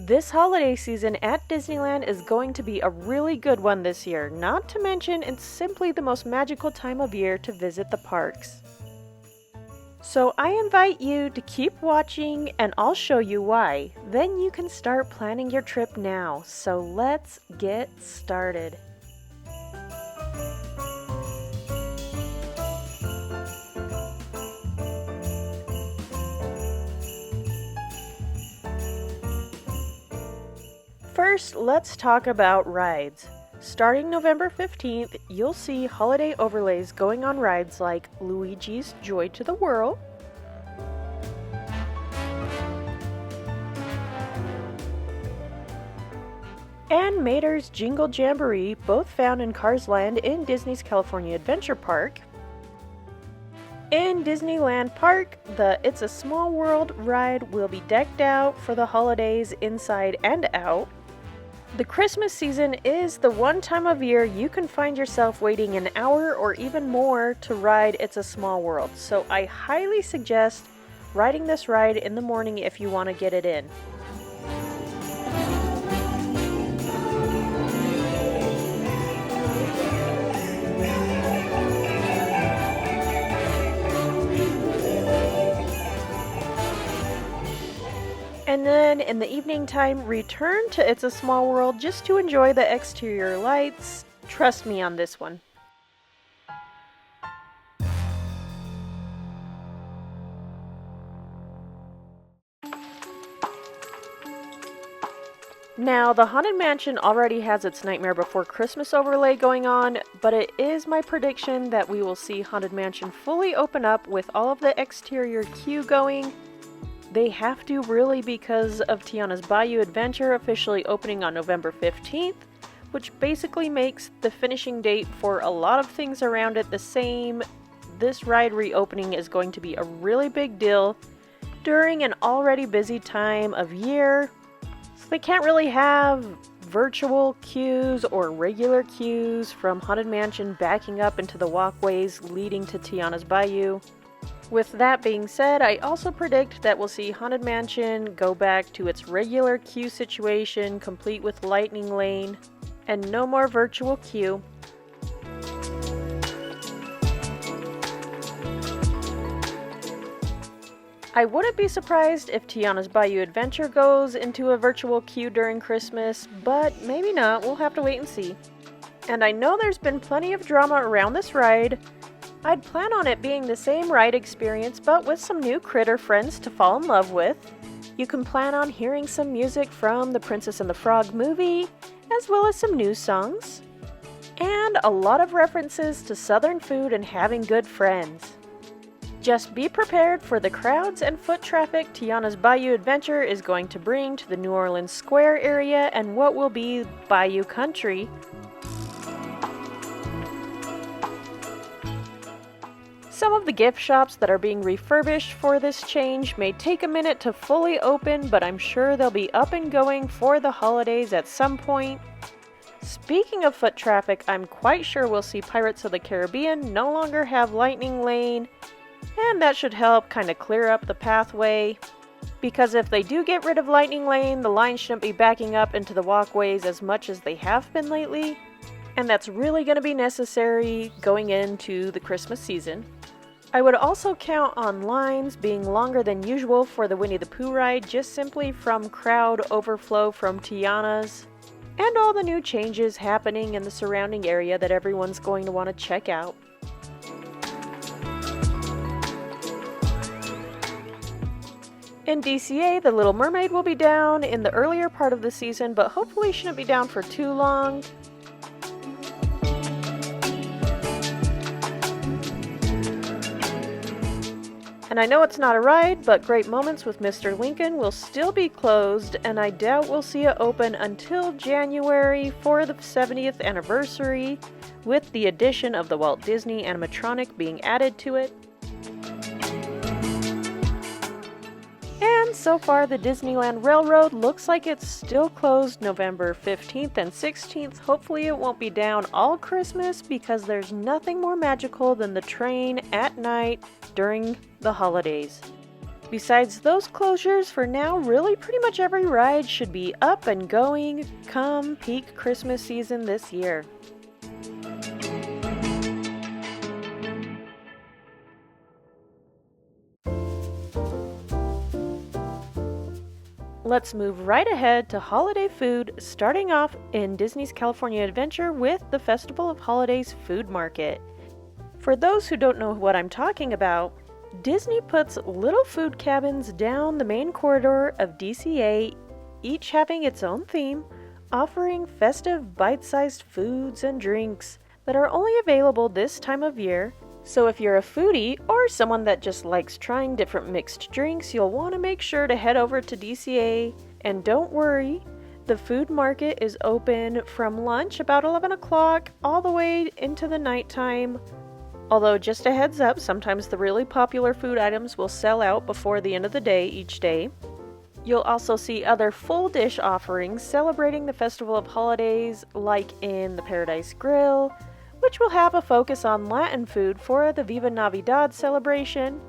This holiday season at Disneyland is going to be a really good one this year, not to mention it's simply the most magical time of year to visit the parks. So I invite you to keep watching and I'll show you why. Then you can start planning your trip now. So let's get started. First, let's talk about rides. Starting November 15th, you'll see holiday overlays going on rides like Luigi's Joy to the World, and Mater's Jingle Jamboree, both found in Cars Land in Disney's California Adventure Park. In Disneyland Park, the It's a Small World ride will be decked out for the holidays inside and out. The Christmas season is the one time of year you can find yourself waiting an hour or even more to ride It's a Small World, so I highly suggest riding this ride in the morning if you want to get it in. And then in the evening time, return to It's a Small World just to enjoy the exterior lights. Trust me on this one. Now, the Haunted Mansion already has its Nightmare Before Christmas overlay going on, but it is my prediction that we will see Haunted Mansion fully open up with all of the exterior queue going. They have to really because of Tiana's Bayou adventure officially opening on November 15th, which basically makes the finishing date for a lot of things around it the same. This ride reopening is going to be a really big deal during an already busy time of year. So they can't really have virtual queues or regular queues from Haunted Mansion backing up into the walkways leading to Tiana's Bayou. With that being said, I also predict that we'll see Haunted Mansion go back to its regular queue situation, complete with Lightning Lane, and no more virtual queue. I wouldn't be surprised if Tiana's Bayou Adventure goes into a virtual queue during Christmas, but maybe not, we'll have to wait and see. And I know there's been plenty of drama around this ride. I'd plan on it being the same ride experience, but with some new critter friends to fall in love with. You can plan on hearing some music from the Princess and the Frog movie, as well as some new songs. And a lot of references to Southern food and having good friends. Just be prepared for the crowds and foot traffic Tiana's Bayou Adventure is going to bring to the New Orleans Square area and what will be Bayou Country. Some of the gift shops that are being refurbished for this change may take a minute to fully open, but I'm sure they'll be up and going for the holidays at some point. Speaking of foot traffic, I'm quite sure we'll see Pirates of the Caribbean no longer have Lightning Lane, and that should help kind of clear up the pathway. Because if they do get rid of Lightning Lane, the line shouldn't be backing up into the walkways as much as they have been lately, and that's really going to be necessary going into the Christmas season. I would also count on lines being longer than usual for the Winnie the Pooh ride, just simply from crowd overflow from Tiana's, and all the new changes happening in the surrounding area that everyone's going to want to check out. In DCA, The Little Mermaid will be down in the earlier part of the season, but hopefully shouldn't be down for too long. And I know it's not a ride, but Great Moments with Mr. Lincoln will still be closed, and I doubt we'll see it open until January for the 70th anniversary, with the addition of the Walt Disney animatronic being added to it. And so far, the Disneyland Railroad looks like it's still closed November 15th and 16th. Hopefully it won't be down all Christmas because there's nothing more magical than the train at night during the holidays. Besides those closures, for now, really pretty much every ride should be up and going come peak Christmas season this year. Let's move right ahead to holiday food, starting off in Disney's California Adventure with the Festival of Holidays Food Market. For those who don't know what I'm talking about, Disney puts little food cabins down the main corridor of DCA, each having its own theme, offering festive bite-sized foods and drinks that are only available this time of year. So if you're a foodie or someone that just likes trying different mixed drinks, you'll want to make sure to head over to DCA. And don't worry, the food market is open from lunch about 11 o'clock all the way into the nighttime. Although just a heads up, sometimes the really popular food items will sell out before the end of the day each day. You'll also see other full dish offerings celebrating the Festival of Holidays, like in the Paradise Grill, which will have a focus on Latin food for the Viva Navidad celebration.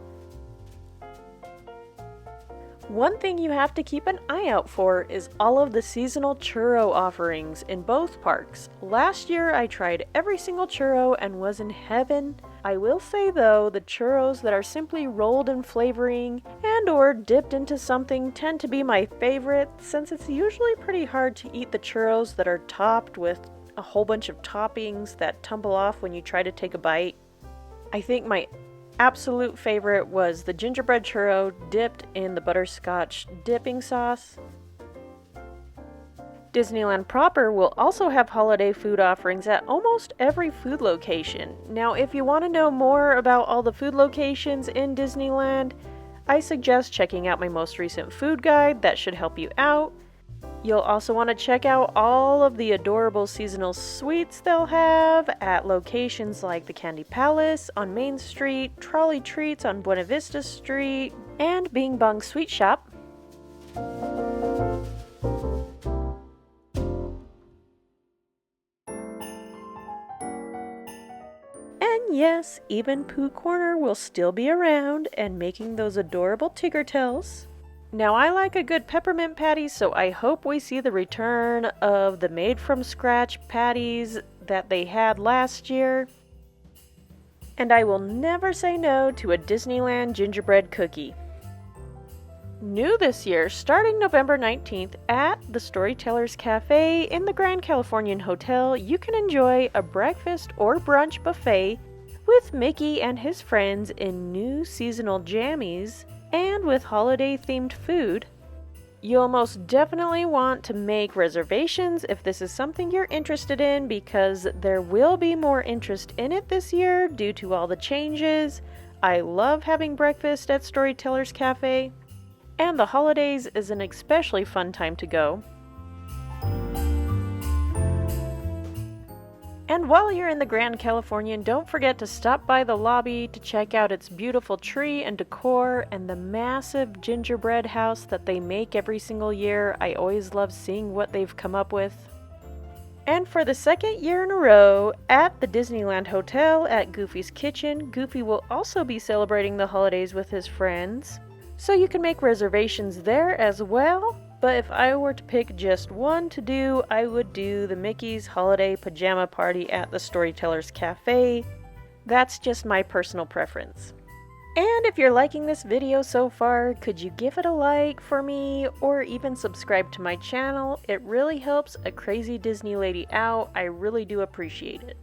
One thing you have to keep an eye out for is all of the seasonal churro offerings in both parks. Last year I tried every single churro and was in heaven. I will say though, the churros that are simply rolled in flavoring and or dipped into something tend to be my favorite, since it's usually pretty hard to eat the churros that are topped with a whole bunch of toppings that tumble off when you try to take a bite. I think my absolute favorite was the gingerbread churro dipped in the butterscotch dipping sauce. Disneyland proper will also have holiday food offerings at almost every food location. Now, if you want to know more about all the food locations in Disneyland, I suggest checking out my most recent food guide. That should help you out. You'll also want to check out all of the adorable seasonal sweets they'll have at locations like the Candy Palace on Main Street, Trolley Treats on Buena Vista Street, and Bing Bong Sweet Shop. And yes, even Pooh Corner will still be around and making those adorable Tigger Tails. Now, I like a good peppermint patty, so I hope we see the return of the made-from-scratch patties that they had last year. And I will never say no to a Disneyland gingerbread cookie. New this year, starting November 19th at the Storytellers Cafe in the Grand Californian Hotel, you can enjoy a breakfast or brunch buffet with Mickey and his friends in new seasonal jammies, and with holiday-themed food. You'll most definitely want to make reservations if this is something you're interested in, because there will be more interest in it this year due to all the changes. I love having breakfast at Storytellers Cafe, and the holidays is an especially fun time to go. And while you're in the Grand Californian, don't forget to stop by the lobby to check out its beautiful tree and decor and the massive gingerbread house that they make every single year. I always love seeing what they've come up with. And for the second year in a row, at the Disneyland Hotel at Goofy's Kitchen, Goofy will also be celebrating the holidays with his friends. So you can make reservations there as well. But if I were to pick just one to do, I would do the Mickey's Holiday Pajama Party at the Storytellers Cafe. That's just my personal preference. And if you're liking this video so far, could you give it a like for me, or even subscribe to my channel? It really helps a crazy Disney lady out. I really do appreciate it.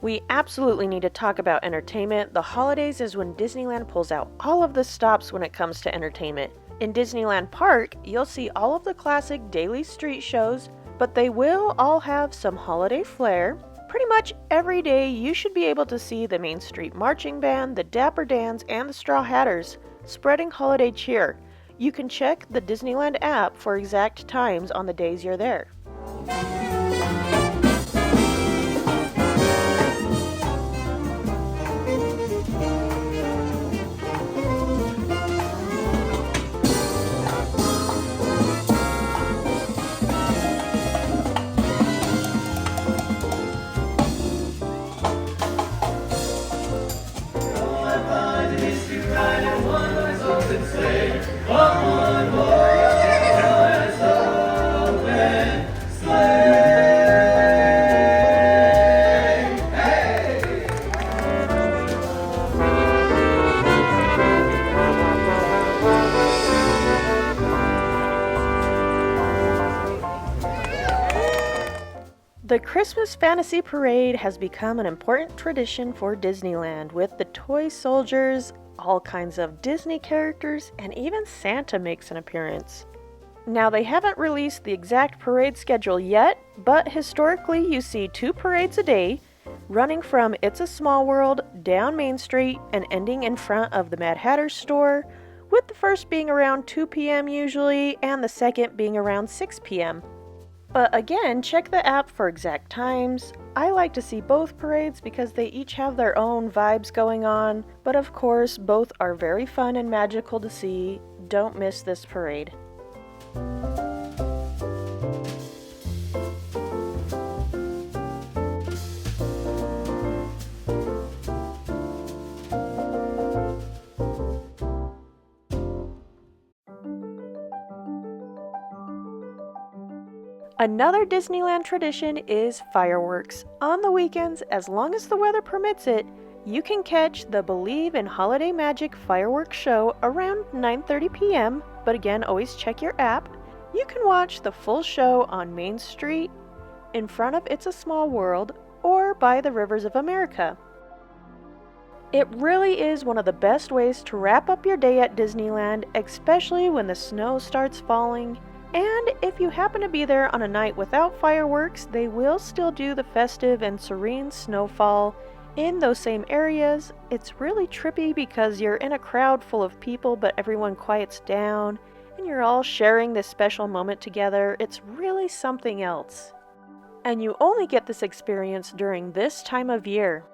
We absolutely need to talk about entertainment. The holidays is when Disneyland pulls out all of the stops when it comes to entertainment. In Disneyland Park, you'll see all of the classic daily street shows, but they will all have some holiday flair. Pretty much every day you should be able to see the Main Street Marching Band, the Dapper Dans, and the Straw Hatters spreading holiday cheer. You can check the Disneyland app for exact times on the days you're there. The Christmas Fantasy Parade has become an important tradition for Disneyland, with the toy soldiers, all kinds of Disney characters, and even Santa makes an appearance. Now, they haven't released the exact parade schedule yet, but historically you see 2 parades a day, running from It's a Small World down Main Street and ending in front of the Mad Hatter's store, with the first being around 2 p.m. usually, and the second being around 6 p.m. But again, check the app for exact times. I like to see both parades because they each have their own vibes going on, but of course both are very fun and magical to see. Don't miss this parade. Another Disneyland tradition is fireworks. On the weekends, as long as the weather permits it, you can catch the Believe in Holiday Magic fireworks show around 9:30 p.m., but again, always check your app. You can watch the full show on Main Street, in front of It's a Small World, or by the Rivers of America. It really is one of the best ways to wrap up your day at Disneyland, especially when the snow starts falling. And if you happen to be there on a night without fireworks, they will still do the festive and serene snowfall in those same areas. It's really trippy because you're in a crowd full of people, but everyone quiets down, and you're all sharing this special moment together. It's really something else. And you only get this experience during this time of year.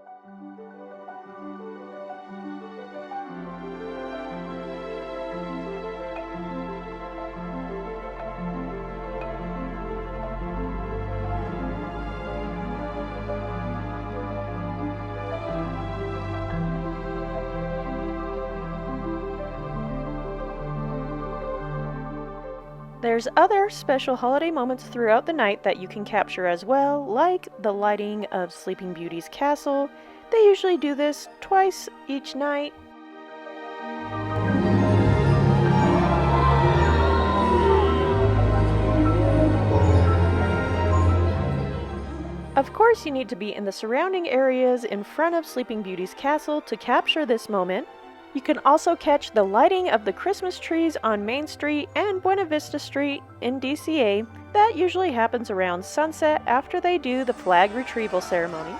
There's other special holiday moments throughout the night that you can capture as well, like the lighting of Sleeping Beauty's castle. They usually do this twice each night. Of course, you need to be in the surrounding areas in front of Sleeping Beauty's castle to capture this moment. You can also catch the lighting of the Christmas trees on Main Street and Buena Vista Street in DCA. That usually happens around sunset after they do the flag retrieval ceremony.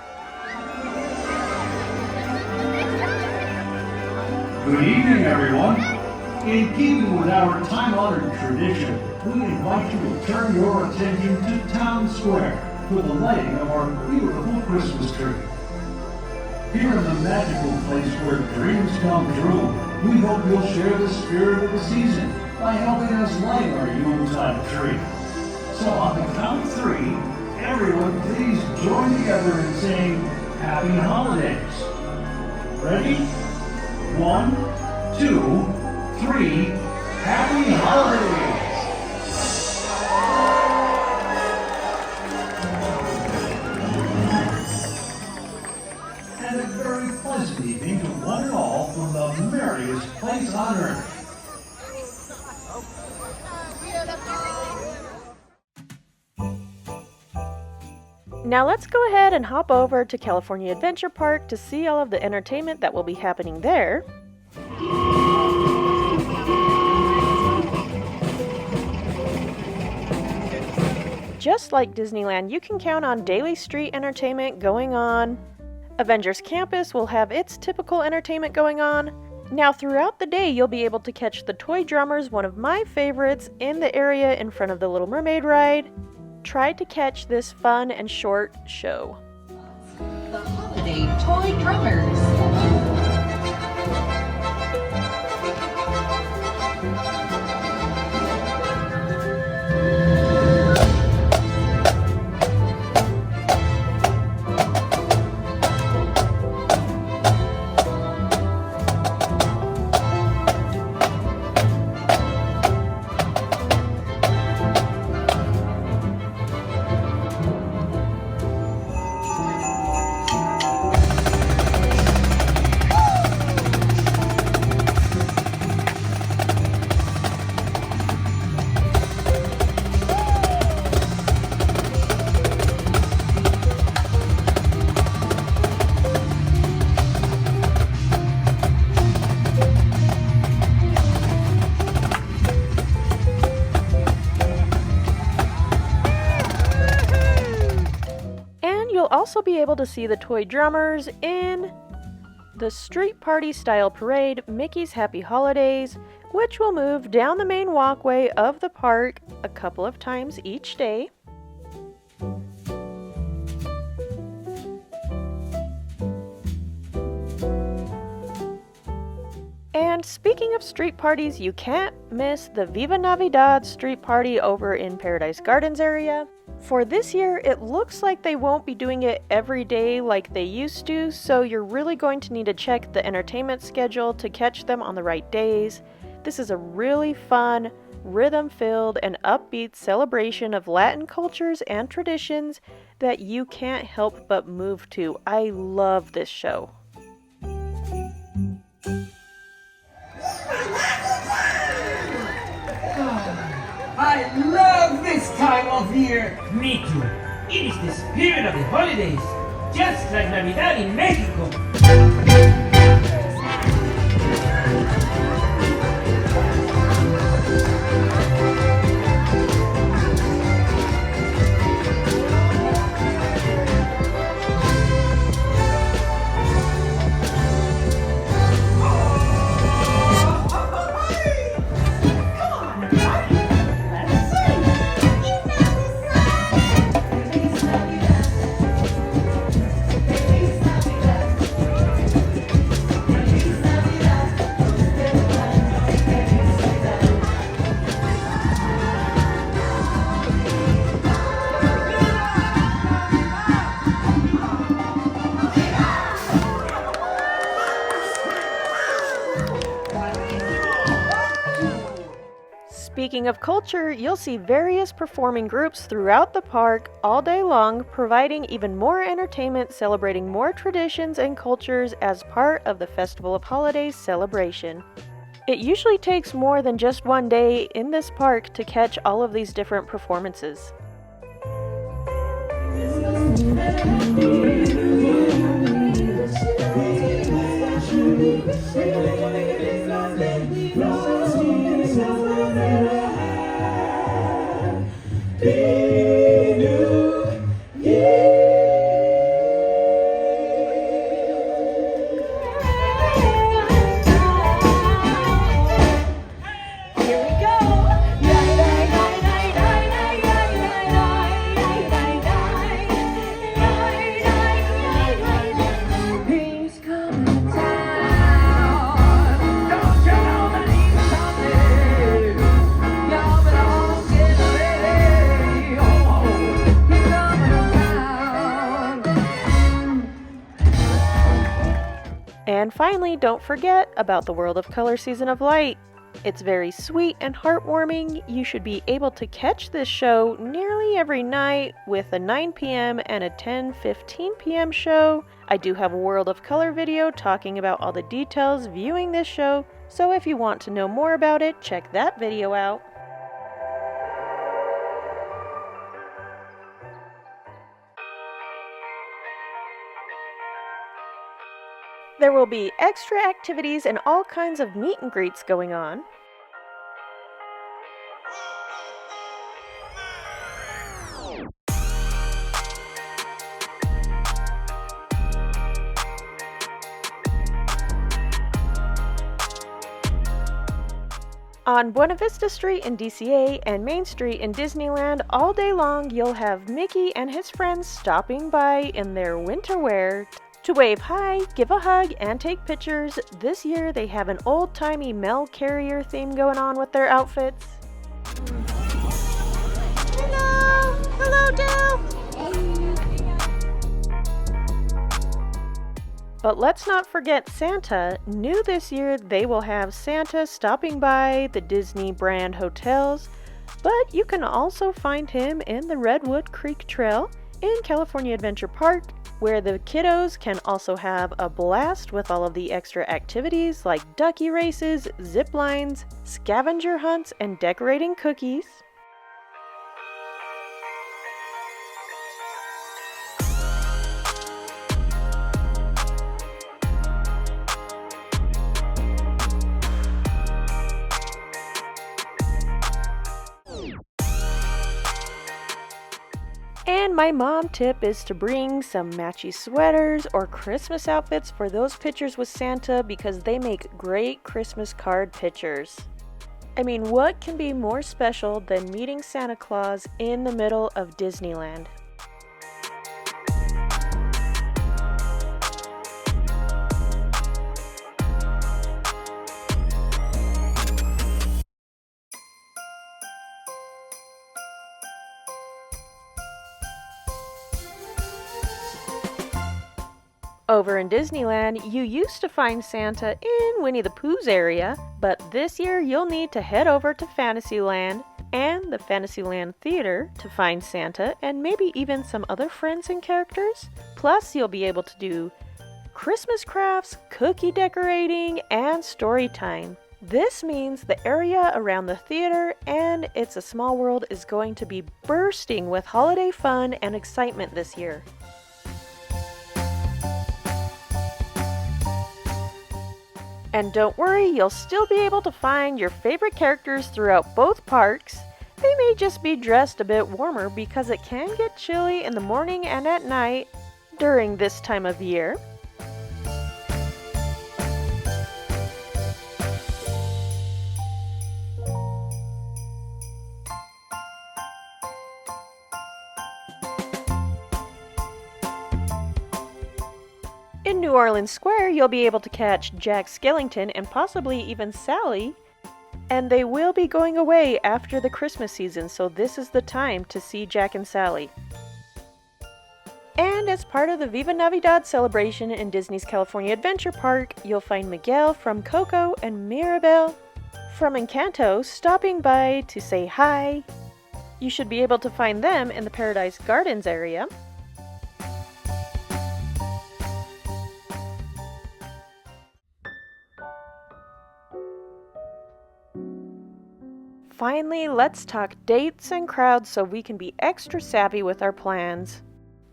Good evening, everyone. In keeping with our time-honored tradition, we invite you to turn your attention to Town Square for the lighting of our beautiful Christmas tree. Here in the magical place where dreams come true, we hope you'll share the spirit of the season by helping us light our Yuletide tree. So on the count of 3, everyone please join together in saying Happy Holidays. Ready? 1, 2, 3, Happy Holidays! And a very pleasant evening to one and all from the merriest place on earth. Now let's go ahead and hop over to California Adventure Park to see all of the entertainment that will be happening there. Just like Disneyland, you can count on daily street entertainment going on. Avengers Campus will have its typical entertainment going on. Now throughout the day, you'll be able to catch the Toy Drummers, one of my favorites, in the area in front of the Little Mermaid ride. Try to catch this fun and short show. The Holiday Toy Drummers. you'll also be able to see the toy drummers in the street party style parade, Mickey's Happy Holidays, which will move down the main walkway of the park a couple of times each day. And speaking of street parties, you can't miss the Viva Navidad street party over in Paradise Gardens area. For this year, it looks like they won't be doing it every day like they used to, so you're really going to need to check the entertainment schedule to catch them on the right days. This is a really fun, rhythm-filled, and upbeat celebration of Latin cultures and traditions that you can't help but move to. I love this show. I love this time of year! Me too. It is the spirit of the holidays, just like Navidad in Mexico. Speaking of culture, you'll see various performing groups throughout the park all day long, providing even more entertainment, celebrating more traditions and cultures as part of the Festival of Holidays celebration. It usually takes more than just one day in this park to catch all of these different performances. And finally, don't forget about the World of Color Season of Light. It's very sweet and heartwarming. You should be able to catch this show nearly every night with a 9 p.m. and a 10:15 p.m. show. I do have a World of Color video talking about all the details viewing this show, so if you want to know more about it, check that video out. There will be extra activities and all kinds of meet and greets going on. On Buena Vista Street in DCA and Main Street in Disneyland, all day long you'll have Mickey and his friends stopping by in their winter wear to wave hi, give a hug, and take pictures. This year they have an old-timey Mel Carrier theme going on with their outfits. Hello! Hello, Dale! But let's not forget Santa. New this year, they will have Santa stopping by the Disney brand hotels, but you can also find him in the Redwood Creek Trail in California Adventure Park, where the kiddos can also have a blast with all of the extra activities like ducky races, zip lines, scavenger hunts, and decorating cookies. And And my mom tip is to bring some matchy sweaters or Christmas outfits for those pictures with Santa because they make great Christmas card pictures. I mean, what can be more special than meeting Santa Claus in the middle of Disneyland? Over in Disneyland, you used to find Santa in Winnie the Pooh's area, but this year you'll need to head over to Fantasyland and the Fantasyland Theater to find Santa and maybe even some other friends and characters. Plus, you'll be able to do Christmas crafts, cookie decorating, and story time. This means the area around the theater and It's a Small World is going to be bursting with holiday fun and excitement this year. And don't worry, you'll still be able to find your favorite characters throughout both parks. They may just be dressed a bit warmer because it can get chilly in the morning and at night during this time of year. In New Orleans Square, you'll be able to catch Jack Skellington and possibly even Sally. And they will be going away after the Christmas season, so this is the time to see Jack and Sally. And as part of the Viva Navidad celebration in Disney's California Adventure Park, you'll find Miguel from Coco and Mirabel from Encanto stopping by to say hi. You should be able to find them in the Paradise Gardens area. Finally, let's talk dates and crowds so we can be extra savvy with our plans.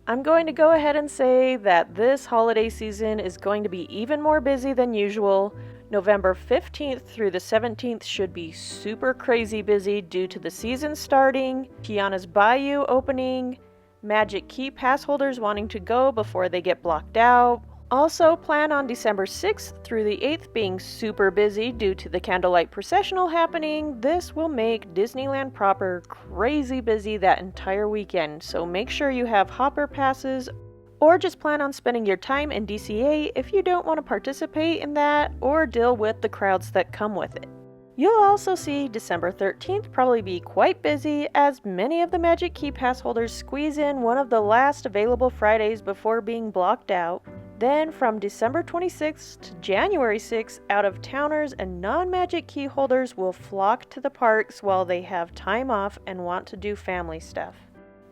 I'm going to go ahead and say that this holiday season is going to be even more busy than usual. November 15th through the 17th should be super crazy busy due to the season starting, Tiana's Bayou opening, Magic Key pass holders wanting to go before they get blocked out. Also, plan on December 6th through the 8th being super busy due to the candlelight processional happening. This will make Disneyland proper crazy busy that entire weekend, so make sure you have hopper passes or just plan on spending your time in DCA if you don't want to participate in that or deal with the crowds that come with it. You'll also see December 13th probably be quite busy as many of the Magic Key pass holders squeeze in one of the last available Fridays before being blocked out. Then from December 26th to January 6th, out-of-towners and non-Magic Key holders will flock to the parks while they have time off and want to do family stuff.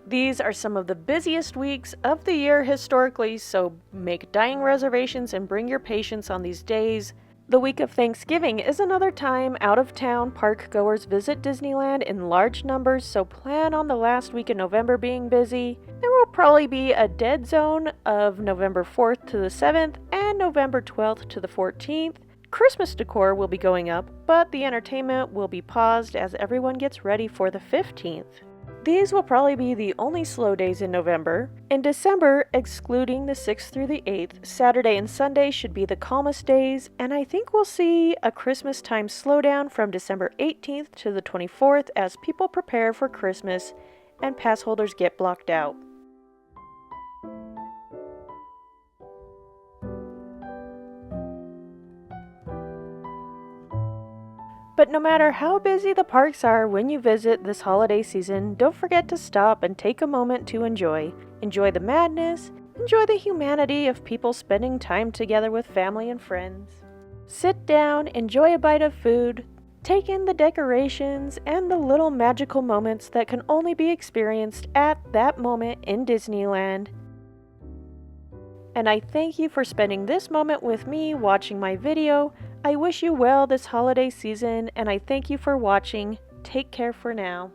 These are some of the busiest weeks of the year historically, so make dining reservations and bring your patience on these days. The week of Thanksgiving is another time out-of-town park goers visit Disneyland in large numbers, so plan on the last week in November being busy. There will probably be a dead zone of November 4th to the 7th and November 12th to the 14th. Christmas decor will be going up, but the entertainment will be paused as everyone gets ready for the 15th. These will probably be the only slow days in November. In December, excluding the 6th through the 8th, Saturday and Sunday should be the calmest days, and I think we'll see a Christmas time slowdown from December 18th to the 24th as people prepare for Christmas and pass holders get blocked out. But no matter how busy the parks are when you visit this holiday season, don't forget to stop and take a moment to enjoy. Enjoy the madness, enjoy the humanity of people spending time together with family and friends. Sit down, enjoy a bite of food, take in the decorations and the little magical moments that can only be experienced at that moment in Disneyland. And I thank you for spending this moment with me watching my video. I wish you well this holiday season, and I thank you for watching. Take care for now.